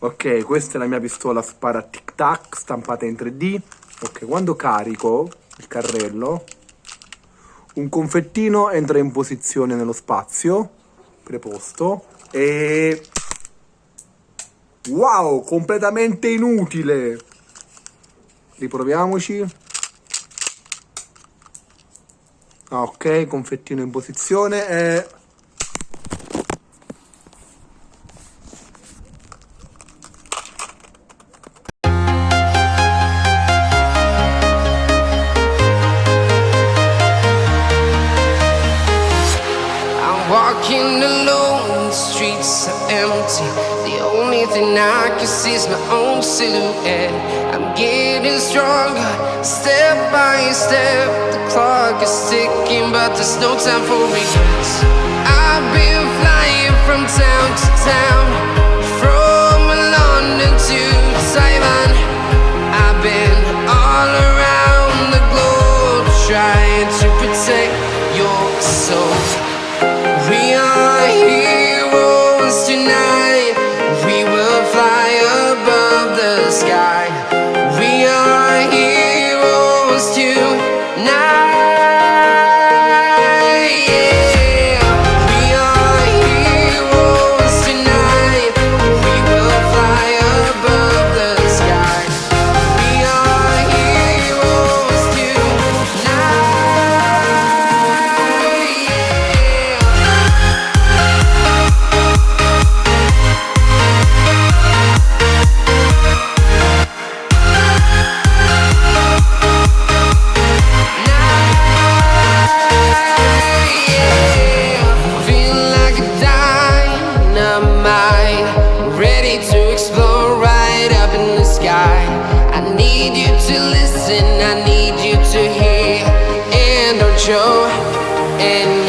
Ok, questa è la mia pistola spara Tic Tac stampata in 3D. Ok, quando carico il carrello, un confettino entra in posizione nello spazio preposto e... Wow, completamente inutile! Riproviamoci. Ah, ok, confettino in posizione e... Walking alone, the streets are empty. The only thing I can see is my own silhouette. I'm getting stronger, step by step. The clock is ticking, but there's no time for regrets. I've been flying from town to town, from London to Taiwan. I've been all around the globe, trying to protect your soul. We are heroes tonight. We will fly above the sky. We are heroes tonight. Yeah. We are heroes tonight. We will fly above the sky. We are heroes tonight. I need you to hear and don't show. And